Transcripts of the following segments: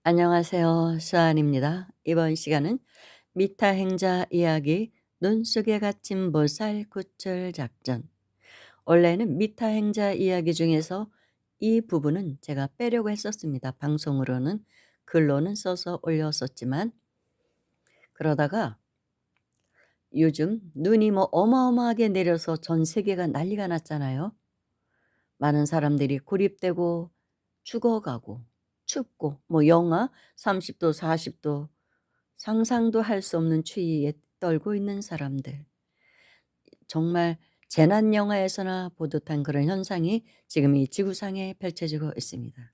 안녕하세요. 수아입니다. 이번 시간은 미타 행자 이야기 눈 속에 갇힌 보살 구출 작전. 원래는 미타 행자 이야기 중에서 이 부분은 제가 빼려고 했었습니다. 방송으로는 글로는 써서 올렸었지만 그러다가 요즘 눈이 뭐 어마어마하게 내려서 전 세계가 난리가 났잖아요. 많은 사람들이 고립되고 죽어가고 춥고 뭐 영하 30도 40도 상상도 할 수 없는 추위에 떨고 있는 사람들. 정말 재난 영화에서나 보듯한 그런 현상이 지금 이 지구상에 펼쳐지고 있습니다.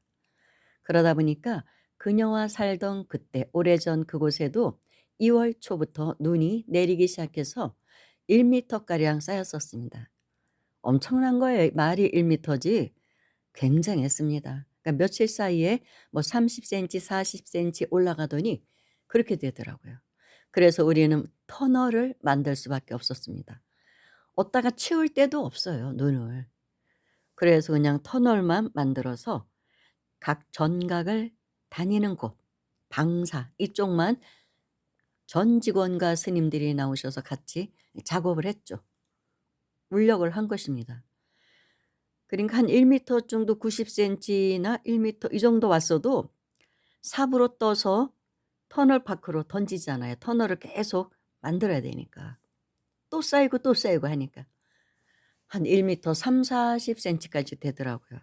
그러다 보니까 그녀와 살던 그때 오래전 그곳에도 2월 초부터 눈이 내리기 시작해서 1미터가량 쌓였었습니다. 엄청난 거예요. 말이 1미터지 굉장했습니다. 그러니까 며칠 사이에 뭐 30cm, 40cm 올라가더니 그렇게 되더라고요. 그래서 우리는 터널을 만들 수밖에 없었습니다. 어디다가 치울 데도 없어요, 눈을. 그래서 그냥 터널만 만들어서 각 전각을 다니는 곳, 방사 이쪽만 전 직원과 스님들이 나오셔서 같이 작업을 했죠. 울력을 한 것입니다. 그러니까 한 1미터 정도 90cm나 1미터 이 정도 왔어도 삽으로 떠서 터널 밖으로 던지잖아요. 터널을 계속 만들어야 되니까. 또 쌓이고 하니까. 한 1미터 30-40 센티까지 되더라고요.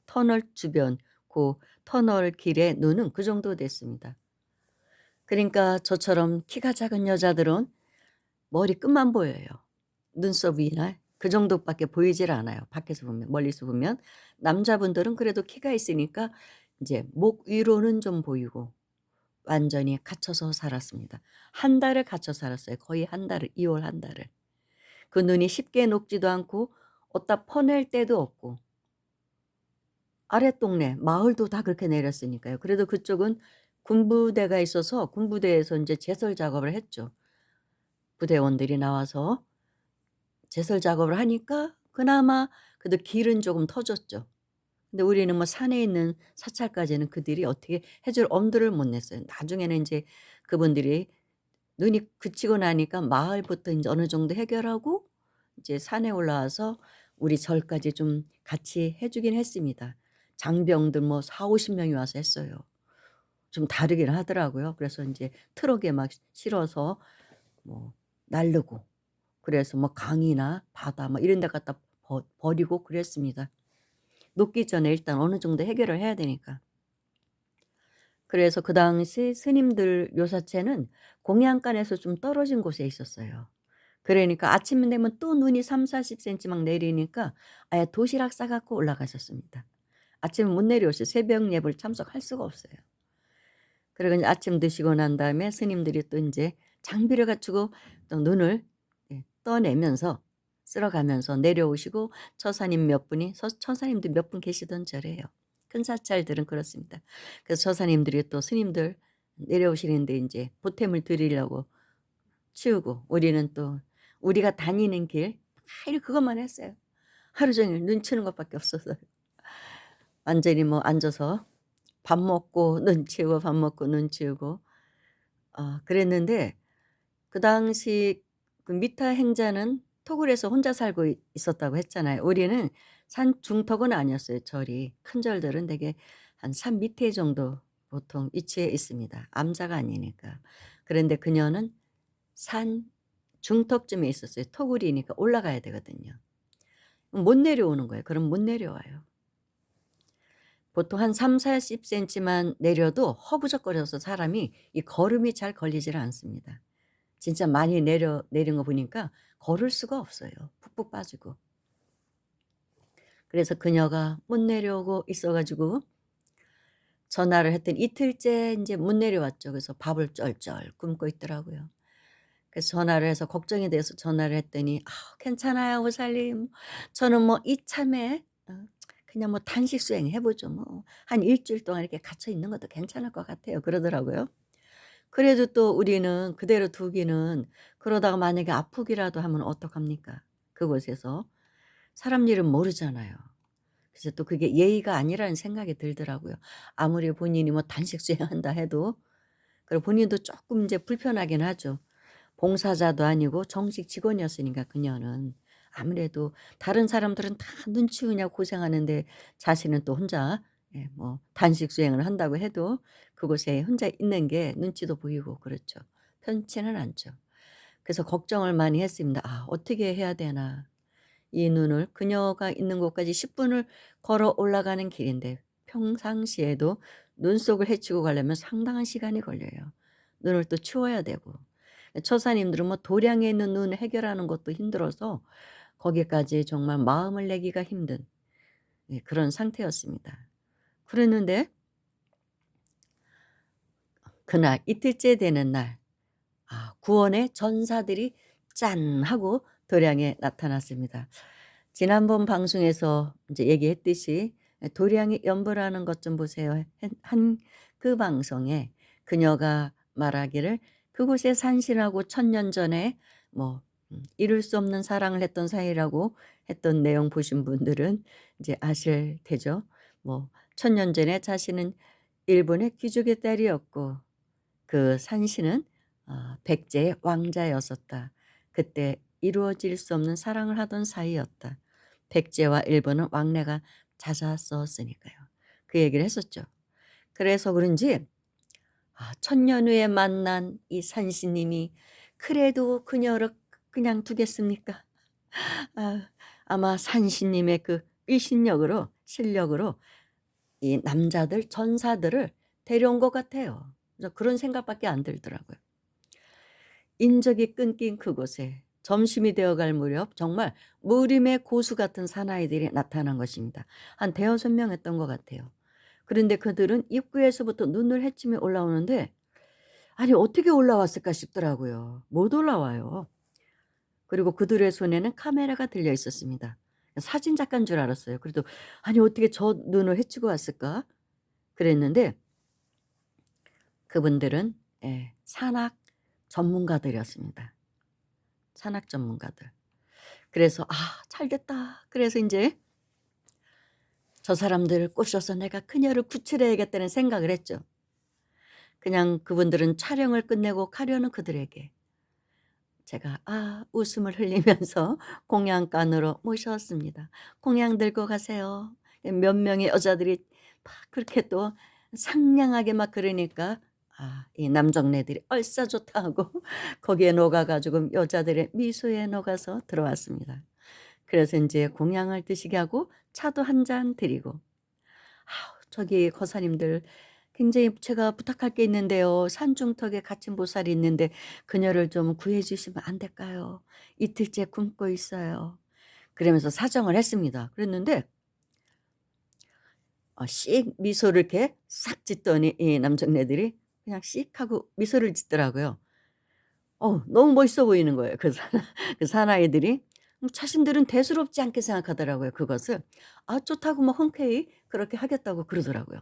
터널 주변 그 터널 길의 눈은 그 정도 됐습니다. 그러니까 저처럼 키가 작은 여자들은 머리끝만 보여요. 눈썹 위나 그 정도밖에 보이질 않아요, 밖에서 보면 멀리서 보면. 남자분들은 그래도 키가 있으니까 이제 목 위로는 좀 보이고 완전히 갇혀서 살았습니다. 한 달을 갇혀 살았어요. 거의 한 달을 2월 한 달을. 그 눈이 쉽게 녹지도 않고 어디다 퍼낼 데도 없고 아랫동네 마을도 다 그렇게 내렸으니까요. 그래도 그쪽은 군부대가 있어서 군부대에서 인제 제설 작업을 했죠. 부대원들이 나와서 제설 작업을 하니까 그나마 그래도 길은 조금 터졌죠. 근데 우리는 뭐 산에 있는 사찰까지는 그들이 어떻게 해줄 엄두를 못 냈어요. 나중에는 인제 그분들이 눈이 그치고 나니까 마을부터 인제 어느 정도 해결하고 이제 산에 올라와서 우리 절까지 좀 같이 해 주긴 했습니다. 장병들 뭐 40-50 명이 와서 했어요. 좀 다르긴 하더라고요. 그래서 인제 트럭에 막 실어서 뭐 나르고 그래서 뭐 강이나 바다 뭐 이런 데 갖다 버리고 그랬습니다. 녹기 전에 일단 어느 정도 해결을 해야 되니까. 그래서 그 당시 스님들 묘사체는 공양간에서 좀 떨어진 곳에 있었어요. 그러니까 아침 되면 또 눈이 30-40 센티 막 내리니까 아예 도시락 싸 갖고 올라가셨습니다. 아침에 못 내려오셔 새벽 예불 참석할 수가 없어요. 그리고 인제 아침 드시고 난 다음에 스님들이 또 인제 장비를 갖추고 또 눈을 떠내면서 쓸어가면서 내려오시고 처사님 몇 분이 처사님도 몇 분 계시던 절이에요. 큰 사찰들은 그렇습니다. 그래서 처사님들이 또 스님들 내려오시는데 인제 보탬을 드리려고 치우고 우리는 또 우리가 다니는 길 매일 그것만 했어요. 하루 종일 눈 치우는 것밖에 없었어요. 완전히 뭐 앉아서 밥 먹고 눈 치우고 밥 먹고 눈 치우고 그랬는데 그 당시 그 미타 행자는 토굴에서 혼자 살고 있었다고 했잖아요. 우리는 산 중턱은 아니었어요 절이. 큰 절들은 대개 한 산 밑에 정도 보통 위치해 있습니다 암자가 아니니까. 그런데 그녀는 산 중턱쯤에 있었어요. 토굴이니까 올라가야 되거든요. 못 내려오는 거예요. 그럼 못 내려와요. 보통 한 30-40 센티만 내려도 허부적거려서 사람이 이 걸음이 잘 걸리지를 않습니다. 진짜 많이 내린 거 보니까 걸을 수가 없어요, 푹푹 빠지고. 그래서 그녀가 못 내려오고 있어 가지고 전화를 했더니 이틀째 인제 못 내려왔죠. 그래서 밥을 쩔쩔 굶고 있더라고요. 그래서 전화를 해서 걱정이 돼서 전화를 했더니 "아 괜찮아요 보살님. 저는 뭐 이참에 그냥 뭐 단식 수행해 보죠 뭐. 한 일 주일 동안 이렇게 갇혀 있는 것도 괜찮을 것 같아요." 그러더라고요. 그래도 또 우리는 그대로 두기는 그러다가 만약에 아프기라도 하면 어떡합니까? 그곳에서. 사람 일은 모르잖아요. 그래서 또 그게 예의가 아니라는 생각이 들더라고요. 아무리 본인이 뭐 단식 수행한다 해도 그리고 본인도 쪼끔 인제 불편하긴 하죠. 봉사자도 아니고 정식 직원이었으니까 그녀는. 아무래도 다른 사람들은 다 눈치 보냐고 고생하는데 자신은 또 혼자 뭐 단식 수행을 한다고 해도 그곳에 혼자 있는 게 눈치도 보이고 그렇죠. 편치는 않죠. 그래서 걱정을 많이 했습니다. '아 어떻게 해야 되나.' 이 눈을 그녀가 있는 곳까지 10 분을 걸어 올라가는 길인데 평상시에도 눈속을 헤치고 가려면 상당한 시간이 걸려요. 눈을 또 치워야 되고. 처사님들은 뭐 도량에 있는 눈 해결하는 것도 힘들어서 거기까지 정말 마음을 내기가 힘든 그런 상태였습니다. 그랬는데 그날 이틀째 되는 날 구원의 전사들이 짠 하고 도량에 나타났습니다. 지난번 방송에서 인제 얘기했듯이 도량의 연보라는 것 좀 보세요. 한 그 방송에 그녀가 말하기를 그곳에 산신하고 1000년 전에 뭐 이룰 수 없는 사랑을 했던 사이라고 했던 내용 보신 분들은 이제 아실 테죠. 뭐 1000년 전에 자신은 일본의 귀족의 딸이었고 그 산신은 백제의 왕자였었다. 그때 이루어질 수 없는 사랑을 하던 사이였다. 백제와 일본은 왕래가 잦았었으니까요. 그 얘기를 했었죠. 그래서 그런지 천년 후에 만난 이 산신님이 그래도 그녀를 그냥 두겠습니까? 아 아마 산신님의 그 일신력으로 실력으로 이 남자들 전사들을 데려온 것 같아요. 그래서 그런 생각밖에 안 들더라고요. 인적이 끊긴 그곳에 점심이 되어갈 무렵 정말 무림의 고수 같은 사나이들이 나타난 것입니다. 한 대여섯 명 했던 것 같아요. 그런데 그들은 입구에서부터 눈을 헤치며 올라오는데 아니 어떻게 올라왔을까 싶더라고요. 못 올라와요. 그리고 그들의 손에는 카메라가 들려 있었습니다. 사진 작가인 줄 알았어요. 그래도 '아니 어떻게 저 눈을 헤치고 왔을까?' 그랬는데 그분들은 산악 전문가들이었습니다. 산악 전문가들. 그래서 '아 잘됐다.' 그래서 인제 '저 사람들을 꼬셔서 내가 그녀를 구출해야겠다.'는 생각을 했죠. 그냥 그분들은 촬영을 끝내고 가려는 그들에게 제가 웃음을 흘리면서 공양간으로 모셨습니다. "공양 들고 가세요." 몇 명의 여자들이 막 그렇게 또 상냥하게 막 그러니까 이 남정네들이 "얼싸 좋다." 하고 거기에 녹아 가지고 여자들의 미소에 녹아서 들어왔습니다. 그래서 인제 공양을 드시게 하고 차도 한 잔 드리고 저기 거사님들 굉장히 제가 부탁할 게 있는데요. 산중턱에 갇힌 보살이 있는데 그녀를 좀 구해 주시면 안 될까요? 이틀째 굶고 있어요." 그러면서 사정을 했습니다. 그랬는데 씩 미소를 이렇게 싹 짓더니 이 남정네들이 그냥 씩 하고 미소를 짓더라고요. 너무 멋있어 보이는 거예요. 그 그 사나이들이. 자신들은 대수롭지 않게 생각하더라고요 그것을. 좋다고 뭐 흔쾌히 그렇게 하겠다고 그러더라고요.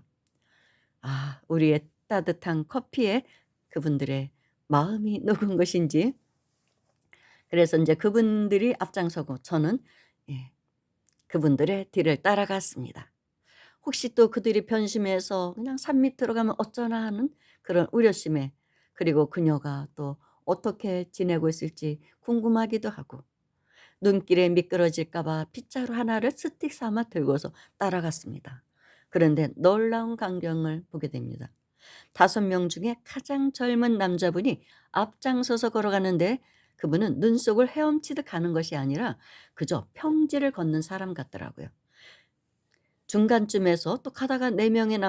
우리의 따뜻한 커피에 그분들의 마음이 녹은 것인지 그래서 인제 그분들이 앞장서고 저는 예 그분들의 뒤를 따라갔습니다. 혹시 또 그들이 변심해서 그냥 '산 밑으로 가면 어쩌나.' 하는 그런 우려심에 그리고 그녀가 또 어떻게 지내고 있을지 궁금하기도 하고 눈길에 미끄러질까 봐 빗자루 하나를 스틱 삼아 들고서 따라갔습니다. 그런데 놀라운 광경을 보게 됩니다. 5명 중에 가장 젊은 남자분이 앞장서서 걸어가는데 그분은 눈속을 헤엄치듯 가는 것이 아니라 그저 평지를 걷는 사람 같더라고요. 중간쯤에서 또 가다가 4 명의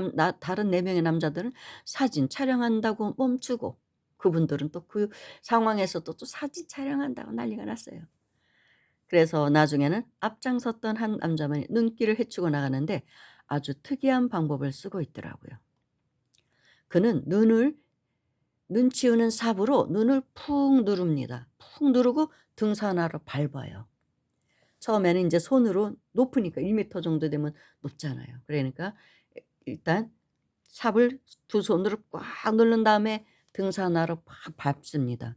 다른 4 명의 남자들은 사진 촬영한다고 멈추고 그분들은 또 그 상황에서도 또 사진 촬영한다고 난리가 났어요. 그래서 나중에는 앞장섰던 한 남자만이 눈길을 헤치고 나가는데 아주 특이한 방법을 쓰고 있더라고요. 그는 눈 치우는 삽으로 눈을 푹 누릅니다. 푹 누르고 등산화로 밟아요. 처음에는 인제 손으로 높으니까 1 미터 정도 되면 높잖아요. 그러니까 일단 삽을 두 손으로 꽉 누른 다음에 등산화로 팍 밟습니다.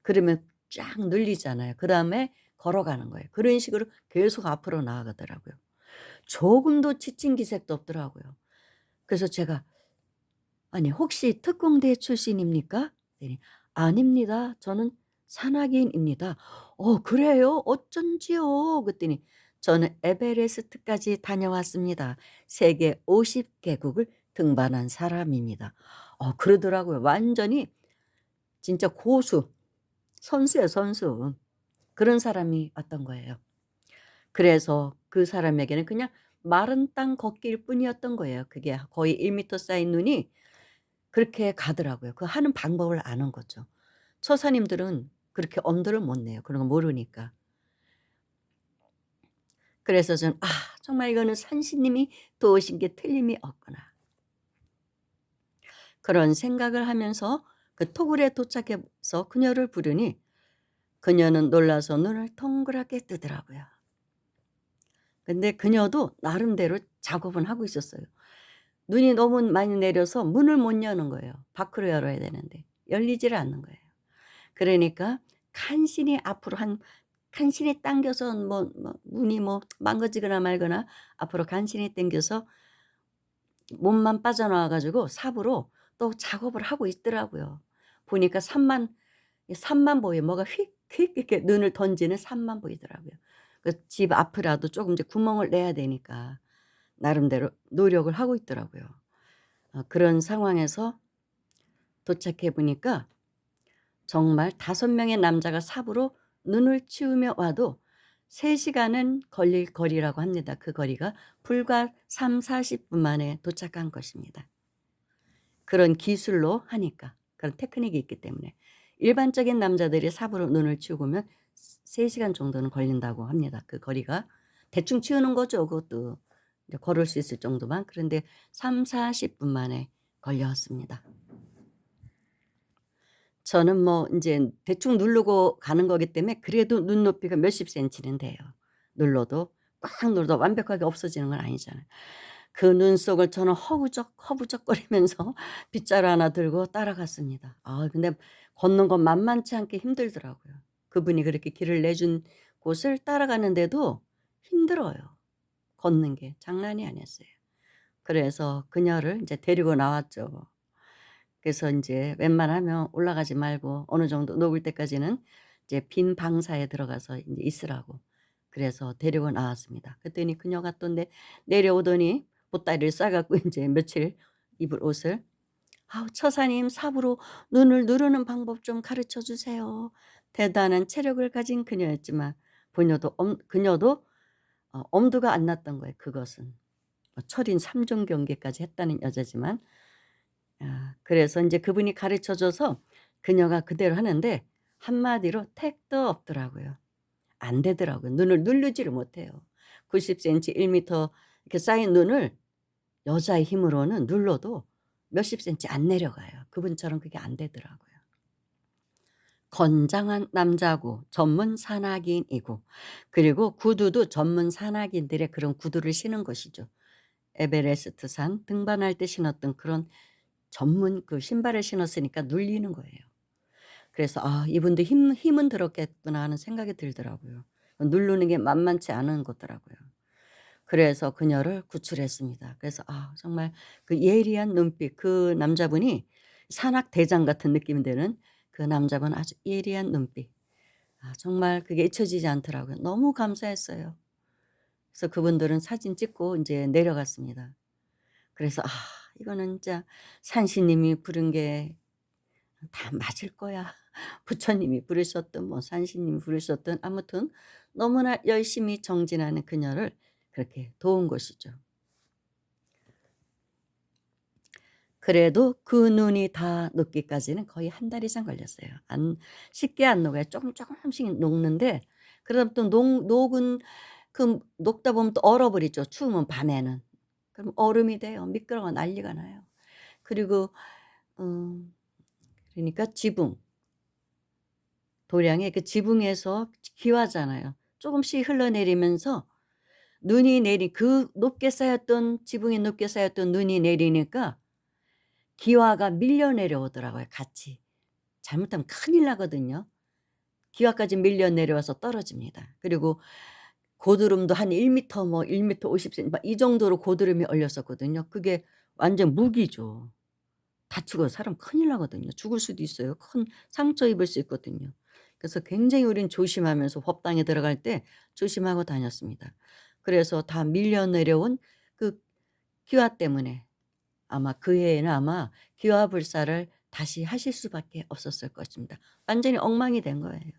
그러면 쫙 눌리잖아요. 그다음에 걸어가는 거예요. 그런 식으로 계속 앞으로 나아가더라고요. 조금도 지친 기색도 없더라고요. 그래서 제가 "아니 혹시 특공대 출신입니까?" 그랬더니 "아닙니다. 저는 산악인입니다." 그래요? 어쩐지요?" 그랬더니 "저는 에베레스트까지 다녀왔습니다. 세계 50 개국을 등반한 사람입니다." 그러더라고요. 완전히 진짜 고수, 선수예요, 선수. 그런 사람이 왔던 거예요. 그래서 그 사람에게는 그냥 마른 땅 걷기일 뿐이었던 거예요. 그게 거의 1 미터 쌓인 눈이 그렇게 가더라고요. 그 하는 방법을 아는 거죠. 처사님들은 그렇게 엄두를 못 내요. 그런 거 모르니까. 그래서 저는 '아 정말 이거는 산신님이 도우신 게 틀림이 없구나.' 그런 생각을 하면서 그 토굴에 도착해서 그녀를 부르니 그녀는 놀라서 눈을 동그랗게 뜨더라고요. 근데 그녀도 나름대로 작업은 하고 있었어요. 눈이 너무 많이 내려서 문을 못 여는 거예요. 밖으로 열어야 되는데 열리지를 않는 거예요. 그러니까 간신히 앞으로 간신히 당겨서 문이 망가지거나 말거나 앞으로 간신히 당겨서 몸만 빠져나와 가지고 삽으로 또 작업을 하고 있더라고요. 보니까 산만 보여요. 뭐가 휙휙 이렇게 눈을 던지는 산만 보이더라고요. 그 집 앞이라도 조금 이제 구멍을 내야 되니까 나름대로 노력을 하고 있더라고요. 그런 상황에서 도착해 보니까 정말 5명의 남자가 삽으로 눈을 치우며 와도 3 시간은 걸릴 거리라고 합니다. 그 거리가 불과 30-40분 만에 도착한 것입니다. 그런 기술로 하니까. 그런 테크닉이 있기 때문에. 일반적인 남자들이 삽으로 눈을 치우면 3 시간 정도는 걸린다고 합니다. 그 거리가. 대충 치우는 거죠 그것도. 이제 걸을 수 있을 정도만. 그런데 30-40분 만에 걸렸습니다. 저는 인제 대충 누르고 가는 거기 때문에 그래도 눈높이가 몇십 센치는 돼요. 눌러도 꽉 눌러도 완벽하게 없어지는 건 아니잖아요. 그 눈속을 저는 허부적거리면서 빗자루 하나 들고 따라갔습니다. 근데 걷는 건 만만치 않게 힘들더라고요. 그분이 그렇게 길을 내준 곳을 따라가는데도 힘들어요. 걷는 게 장난이 아니었어요. 그래서 그녀를 인제 데리고 나왔죠. 그래서 인제 웬만하면 올라가지 말고 어느 정도 녹을 때까지는 이제 빈 방사에 들어가서 인제 있으라고 그래서 데리고 나왔습니다. 그랬더니 그녀가 또 내려오더니 보따리를 싸 갖고 인제 며칠 입을 옷을 "아우 처사님 삽으로 눈을 누르는 방법 좀 가르쳐 주세요." 대단한 체력을 가진 그녀였지만 그녀도 엄두가 안 났던 거예요 그것은. 철인 3종 경기까지 했다는 여자지만 그래서 인제 그분이 가르쳐 줘서 그녀가 그대로 하는데 한마디로 택도 없더라고요. 안 되더라고요. 눈을 누르지를 못해요. 90 센치 1 미터 이렇게 쌓인 눈을 여자의 힘으로는 눌러도 몇십 센치 안 내려가요. 그분처럼 그게 안 되더라고요. 건장한 남자고 전문 산악인이고 그리고 구두도 전문 산악인들의 그런 구두를 신은 것이죠. 에베레스트산 등반할 때 신었던 그런 전문 그 신발을 신었으니까 눌리는 거예요. 그래서 '아 이분도 힘은 들었겠구나.' 하는 생각이 들더라고요. 누르는 게 만만치 않은 거더라고요. 그래서 그녀를 구출했습니다. 그래서 정말 그 예리한 눈빛 그 남자분이 산악대장 같은 느낌이 드는 그 남자분 아주 예리한 눈빛. 정말 그게 잊혀지지 않더라고요. 너무 감사했어요. 그래서 그분들은 사진 찍고 인제 내려갔습니다. 그래서 이거는 진짜 산신님이 부른 게 다 맞을 거야. 부처님이 부르셨든 산신님이 부르셨든 아무튼 너무나 열심히 정진하는 그녀를 그렇게 도운 것이죠. 그래도 그 눈이 다 녹기까지는 거의 한 달 이상 걸렸어요. 쉽게 안 녹아요. 조금씩 녹는데 그러다 또 녹은 그 녹다 보면 또 얼어버리죠, 추우면 밤에는. 그럼 얼음이 돼요. 미끄러워 난리가 나요. 그리고 어 그러니까 도량의 그 지붕에서 기와잖아요. 조금씩 흘러내리면서 눈이 내리 그 높게 쌓였던 지붕에 높게 쌓였던 눈이 내리니까 기와가 밀려 내려오더라고요 같이. 잘못하면 큰일 나거든요. 기와까지 밀려 내려와서 떨어집니다. 그리고 고드름도 한 1m 뭐 1m 50cm 막 이 정도로 고드름이 얼렸었거든요. 그게 완전 무기죠. 다치고 사람 큰일 나거든요. 죽을 수도 있어요. 큰 상처 입을 수 있거든요. 그래서 굉장히 우린 조심하면서 법당에 들어갈 때 조심하고 다녔습니다. 그래서 다 밀려 내려온 그 기와 때문에 아마 그 해에는 아마 기와불사를 다시 하실 수밖에 없었을 것입니다. 완전히 엉망이 된 거예요.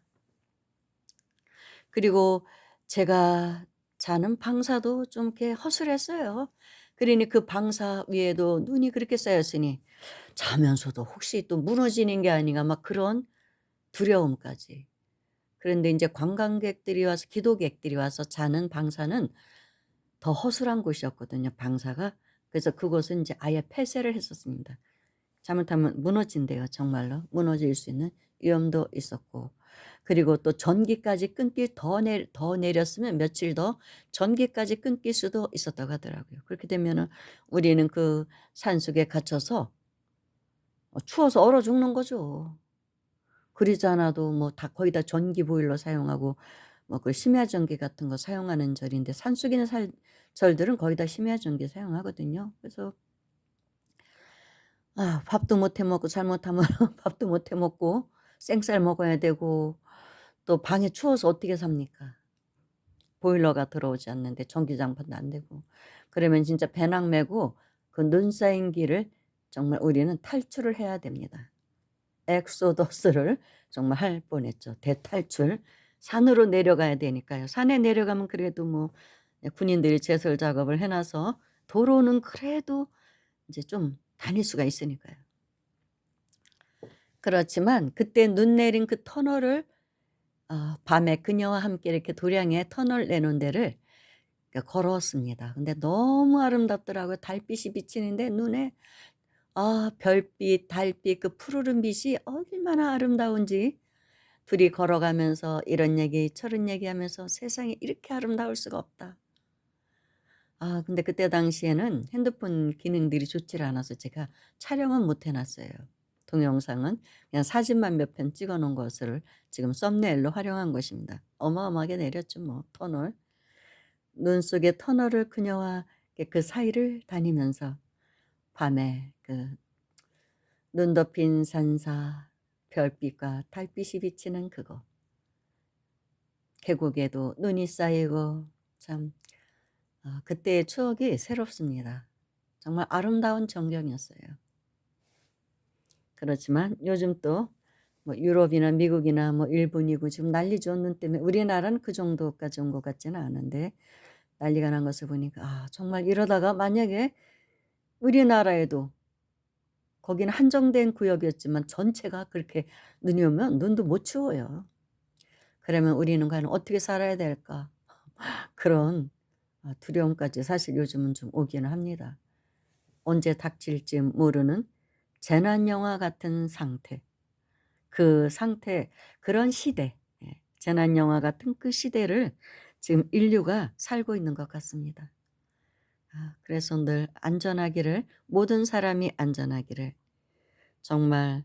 그리고 제가 자는 방사도 좀 이렇게 허술했어요. 그러니 그 방사 위에도 눈이 그렇게 쌓였으니 자면서도 혹시 또 무너지는 게 아닌가 막 그런 두려움까지. 그런데 인제 관광객들이 와서 기도객들이 와서 자는 방사는 더 허술한 곳이었거든요, 방사가. 그래서 그곳은 인제 아예 폐쇄를 했었습니다. 잘못하면 무너진대요, 정말로. 무너질 수 있는 위험도 있었고. 그리고 또 전기까지 끊길 더 내렸으면 며칠 더 전기까지 끊길 수도 있었다고 하더라고요. 그렇게 되면은 우리는 그 산속에 갇혀서 추워서 얼어 죽는 거죠. 그러지 않아도 뭐 다 거의 다 전기 보일러 사용하고 뭐 그 심야 전기 같은 거 사용하는 절인데 산속에 있는 살 절들은 거의 다 심야 전기 사용하거든요. 그래서 밥도 못해 먹고 잘못하면 밥도 못해 먹고 생쌀 먹어야 되고 또 방에 추워서 어떻게 삽니까? 보일러가 들어오지 않는데 전기장판도 안 되고. 그러면 진짜 배낭 메고 그 눈 쌓인 길을 정말 우리는 탈출을 해야 됩니다. 엑소더스를 정말 할 뻔했죠. 대탈출. 산으로 내려가야 되니까요. 산에 내려가면 그래도 뭐 군인들이 제설 작업을 해 놔서 도로는 그래도 이제 좀 다닐 수가 있으니까요. 그렇지만 그때 눈 내린 그 터널을 밤에 그녀와 함께 이렇게 도량에 터널 내놓은 데를 걸었습니다. 근데 너무 아름답더라고요. 달빛이 비치는데 눈에 별빛, 달빛 그 푸르른 빛이 얼마나 아름다운지 둘이 걸어가면서 이런 얘기 저런 얘기하면서 '세상에 이렇게 아름다울 수가 없다.' 근데 그때 당시에는 핸드폰 기능들이 좋지를 않아서 제가 촬영은 못 해 놨어요. 동영상은 그냥 사진만 몇 편 찍어 놓은 것을 지금 썸네일로 활용한 것입니다. 어마어마하게 내렸죠 뭐 터널. 눈 속의 터널을 그녀와 이렇게 그 사이를 다니면서 밤에 그 눈 덮인 산사 별빛과 달빛이 비치는 그곳. 계곡에도 눈이 쌓이고 참 그때의 추억이 새롭습니다. 정말 아름다운 전경이었어요. 그렇지만 요즘 또 뭐 유럽이나 미국이나 뭐 일본이고 지금 난리죠. 눈 때문에 우리나라는 그 정도까지 온 것 같지는 않은데 난리가 난 것을 보니까 정말 이러다가 만약에 우리나라에도 거기는 한정된 구역이었지만 전체가 그렇게 눈이 오면 눈도 못 치워요. 그러면 우리는 과연 어떻게 살아야 될까? 그런 두려움까지 사실 요즘은 좀 오기는 합니다. 언제 닥칠지 모르는 재난 영화 같은 상태. 그 상태 그런 시대 재난 영화 같은 그 시대를 지금 인류가 살고 있는 것 같습니다. 그래서 늘 안전하기를 모든 사람이 안전하기를 정말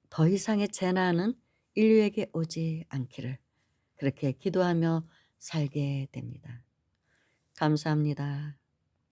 더 이상의 재난은 인류에게 오지 않기를 그렇게 기도하며 살게 됩니다. 감사합니다.